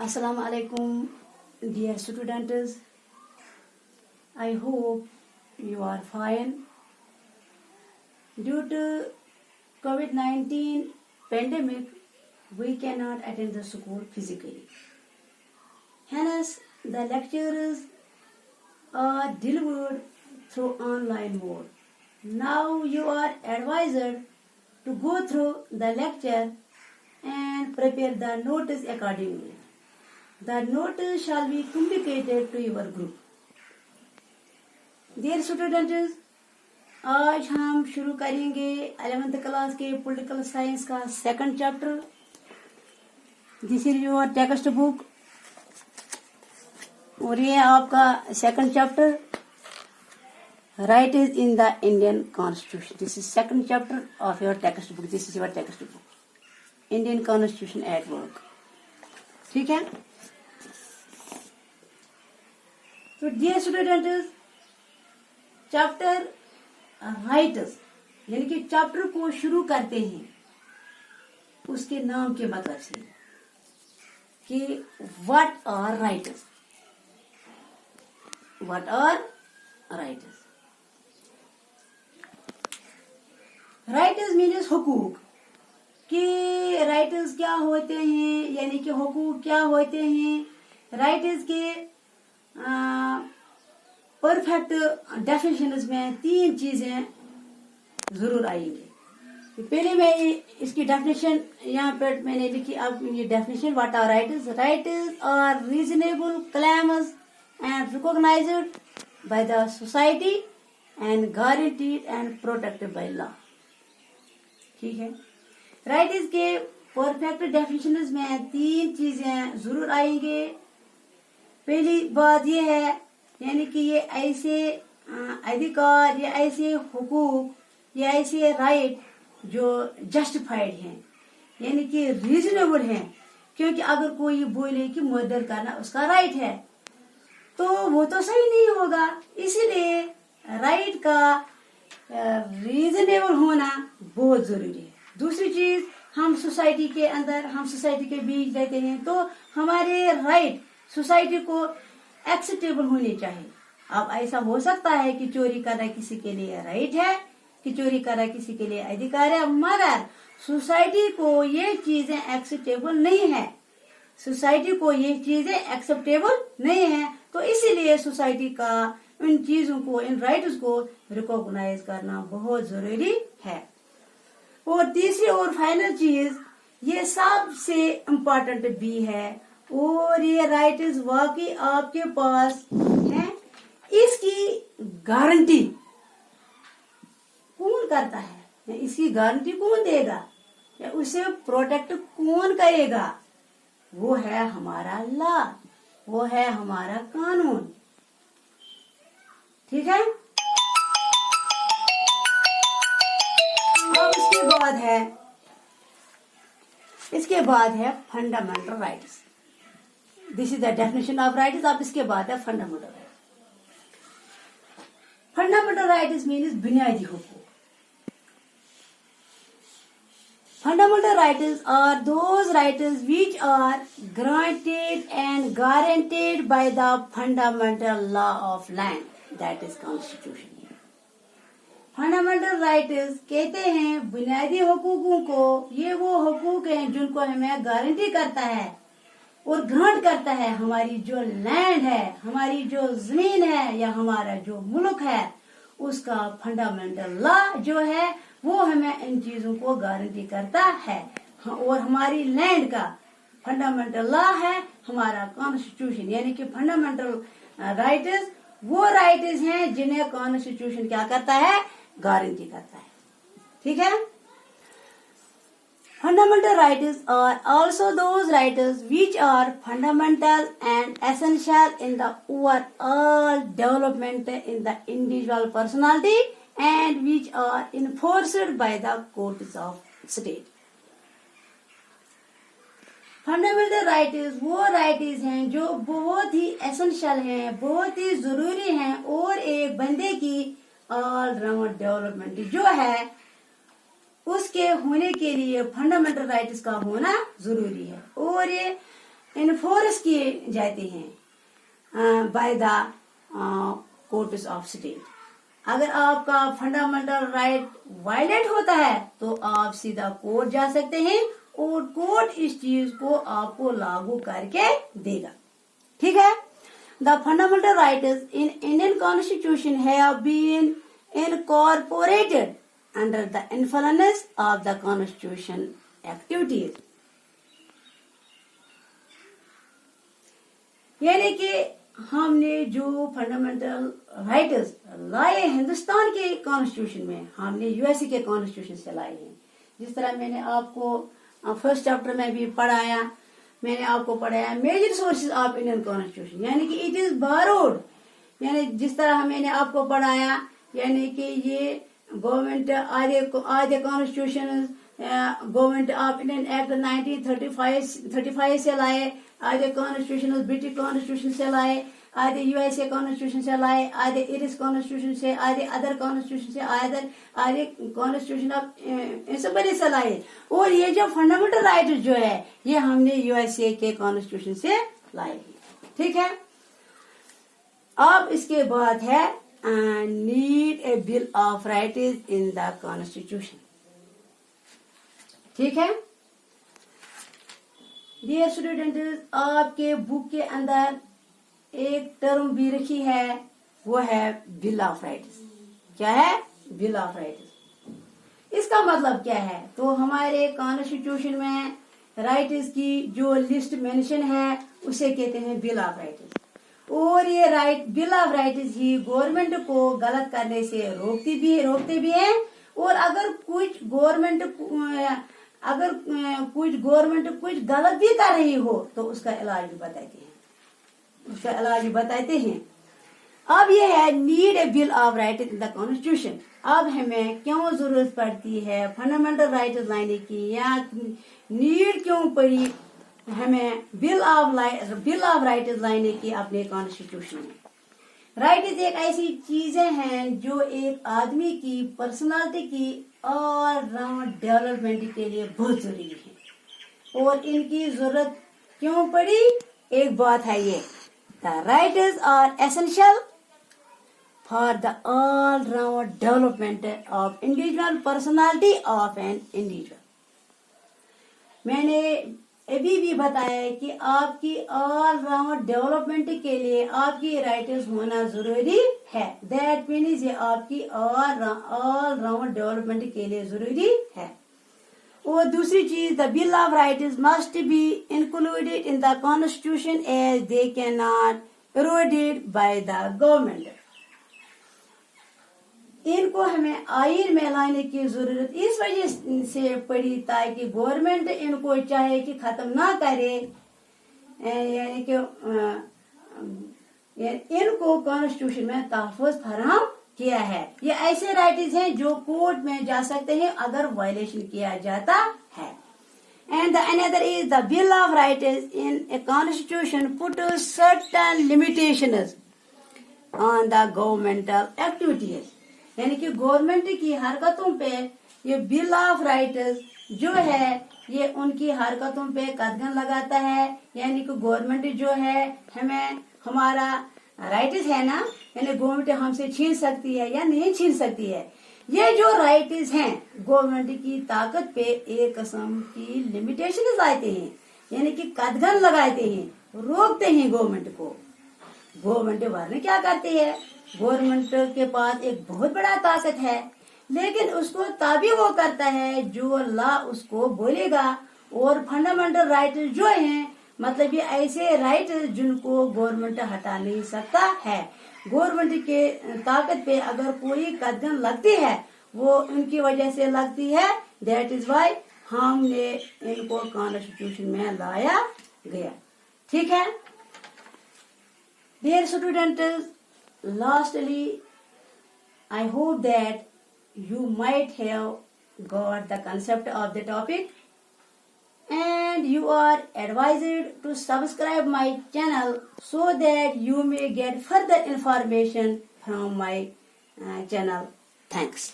Assalamu alaikum, dear students. I hope you are fine. Due to COVID-19 pandemic, we cannot attend the school physically. Hence, the lectures are delivered through online mode. Now you are advised to go through the lecture and prepare the notes accordingly. The notes shall be communicated to your group. Dear students, आज हम शुरू करेंगे 11th class के political science का second chapter. This is your text book और ये आपका second chapter right is in the Indian constitution. This is second chapter of your text book. This is your text book Indian constitution at work. ठीक है. तो dear students, chapter rights यानी कि chapter को शुरू करते हैं उसके नाम के मतलब से कि what are rights. What are rights. Rights means हुकूक. कि राइट्स क्या होते हैं यानी कि हुकूक क्या होते हैं. राइट्स के परफेक्ट डेफिनेशन में 3 चीजें जरूर आएंगी. पहले मैं इसकी डेफिनेशन यहाँ पर मैंने लिखी. अब ये definition what are rights. Rights are reasonable claims and recognised by the society and guaranteed and protected by law. ठीक है. राइट्स के परफेक्ट डेफिनेशन में 3 चीजें जरूर आएंगे. पहली बात यह है यानी कि ये ऐसे अधिकार या ऐसे हुकूक या ऐसे राइट जो जस्टिफाइड हैं यानी कि रीजनेबल हैं. क्योंकि अगर कोई बोले कि मर्डर करना उसका राइट है तो वो तो सही नहीं होगा. इसीलिए राइट का रीजनेबल होना बहुत जरूरी है. दूसरी चीज, हम सोसाइटी के अंदर हम सोसाइटी के बीच रहते हैं तो हमारे राइट सोसाइटी को एक्सेप्टेबल होनी चाहिए. अब ऐसा हो सकता है कि चोरी करना किसी के लिए राइट है, कि चोरी करना किसी के लिए अधिकार है, मगर सोसाइटी को ये चीजें एक्सेप्टेबल नहीं है. सोसाइटी को ये चीजें एक्सेप्टेबल नहीं है. तो इसीलिए सोसाइटी का इन चीजों को, इन राइट्स को रिकॉग्नाइज करना बहुत जरूरी है. और तीसरी और फाइनल चीज, ये सबसे इम्पोर्टेंट भी है और ये राइट्स वाकई आपके पास है. इसकी गारंटी कौन करता है, इसकी गारंटी कौन देगा या उसे प्रोटेक्ट कौन करेगा? वो है हमारा लॉ, वो है हमारा कानून. ठीक है. अब इसके बाद है fundamental rights. This is the definition of rights. अब इसके बाद है fundamental rights. Fundamental rights means बुनियादी हुकूक. Fundamental rights are those rights which are granted and guaranteed by the fundamental law of land, that is constitution. Fundamental rights कहते हैं बुनियादी हुकूकों को. ये वो हुकूक हैं जिनको हमें गारंटी करता है और ग्रांट करता है. हमारी जो लैंड है, हमारी जो जमीन है या हमारा जो मुल्क है, उसका फंडामेंटल लॉ जो है वो हमें इन चीजों को गारंटी करता है. और हमारी लैंड का फंडामेंटल लॉ है हमारा कॉन्स्टिट्यूशन. यानी कि फंडामेंटल राइट्स वो राइट्स हैं जिन्हें कॉन्स्टिट्यूशन क्या करता है, गारंटी करता है. ठीक है. Fundamental rights are also those rights which are fundamental and essential in the overall development in the individual personality and which are enforced by the courts of state. Fundamental rights वो rights हैं जो बहुत ही essential हैं, बहुत ही जरूरी हैं और एक बंदे की ऑल राउंड डेवलपमेंट जो है उसके होने के लिए फंडामेंटल राइट्स का होना जरूरी है. और ये इन्फोर्स किए जाते हैं by the courts of state. अगर आपका फंडामेंटल राइट वायलेट होता है तो आप सीधा कोर्ट जा सकते हैं और कोर्ट इस चीज को आपको लागू करके देगा। ठीक है। The fundamental rights in Indian constitution have been incorporated under the influence of the constitution activities. यानी कि हमने जो फंडामेंटल राइट्स लाए हिंदुस्तान के कॉन्स्टिट्यूशन में, हमने यूएसए के कॉन्स्टिट्यूशन से लाए हैं। जिस तरह मैंने आपको फर्स्ट चैप्टर में भी पढ़ाया, मैंने आपको पढ़ाया major sources of Indian constitution, यानी कि इट इज बारोड। यानी जिस तरह मैंने आपको पढ़ाया, यानी कि ये गवर्नमेंट आधे constitution government of Indian act 1935 से लाए, आधे कॉन्स्टिट्यूशन ब्रिटिश कॉन्स्टिट्यूशन से लाए, आधे यूएसए कॉन्स्टिट्यूशन से लाए, आधे इरिश कॉन्स्टिट्यूशन से, आधे अदर कॉन्स्टिट्यूशन से, आधे कॉन्स्टिट्यूशन ऑफ इंसबरी से लाए। और ये जो फंडामेंटल राइट जो है ये हमने यूएसए के कॉन्स्टिट्यूशन से लाए हैं। ठीक है। अब इसके बाद है need a bill of rights in the constitution. ठीक है। डियर स्टूडेंट्स, आपके बुक के अंदर एक टर्म भी रखी है, वो है बिल ऑफ राइट्स। क्या है? Bill of rights. इसका मतलब क्या है? तो हमारे कॉन्स्टिट्यूशन में राइट्स की जो लिस्ट मेंशन है उसे कहते हैं बिल ऑफ राइट्स। और ये bill of rights he government को गलत करने से रोकते भी हैं। और अगर कुछ गवर्नमेंट कुछ गलत भी कर रही हो तो उसका इलाज भी बताते हैं। अब ये है need a bill of right in the constitution. अब हमें क्यों जरूरत पड़ती है फंडामेंटल राइट्स लाने की, या नीड क्यों पड़ी हमें बिल ऑफ राइट्स लाने की अपने कॉन्स्टिट्यूशन में। राइट्स एक ऐसी चीजें हैं जो एक आदमी की पर्सनालिटी की ऑल राउंड डेवलपमेंट के लिए बहुत जरूरी है। और इनकी जरूरत क्यों पड़ी? एक बात है ये, the rights are essential for the all round development of individual personality of an individual. मैंने अभी भी बताया कि आपकी ऑल राउंड डेवलपमेंट के लिए आपकी राइट्स होना जरूरी है। दैट मीन्स ये आपकी ऑल राउंड डेवलपमेंट के लिए जरूरी है। और दूसरी चीज, the bill of rights must be included in the constitution as they can not eroded by the government. इनको हमें आइन में लाने की जरूरत इस वजह से पड़ी ताकि गवर्नमेंट इनको चाहे कि खत्म ना करे, यानी कि इनको कॉन्स्टिट्यूशन में तहफ़्फ़ुज़ फराहम किया है। ये ऐसे राइट्स हैं जो कोर्ट में जा सकते हैं अगर वायलेशन किया जाता है। And the another is the Bill of Rights in a constitution put certain limitations on the governmental activities. यानी कि गवर्नमेंट की हरकतों पे ये बिल ऑफ राइट्स जो है ये उनकी हरकतों पे कदगन लगाता है। यानी कि गवर्नमेंट जो है हमें हमारा राइट्स है ना, यानी गवर्नमेंट हमसे छीन सकती है या नहीं छीन सकती है। ये जो राइट्स हैं गवर्नमेंट की ताकत पे एक किस्म की लिमिटेशन लाते हैं, यानी कि कदगन लगाते हैं, रोकते हैं गवर्नमेंट को। गवर्नमेंट वरना क्या करती है, गवर्नमेंट के पास एक बहुत बड़ा ताकत है, लेकिन उसको तभी वो करता है जो लॉ उसको बोलेगा। और फंडामेंटल राइट जो हैं मतलब ये ऐसे राइट जिनको गवर्नमेंट हटा नहीं सकता है। गवर्नमेंट के ताकत पे अगर कोई कदम लगती है वो उनकी वजह से लगती है। दैट इज वाई हमने इनको कॉन्स्टिट्यूशन में लाया गया। ठीक है। Dear students, lastly, I hope that you might have got the concept of the topic and you are advised to subscribe my channel so that you may get further information from my channel. Thanks.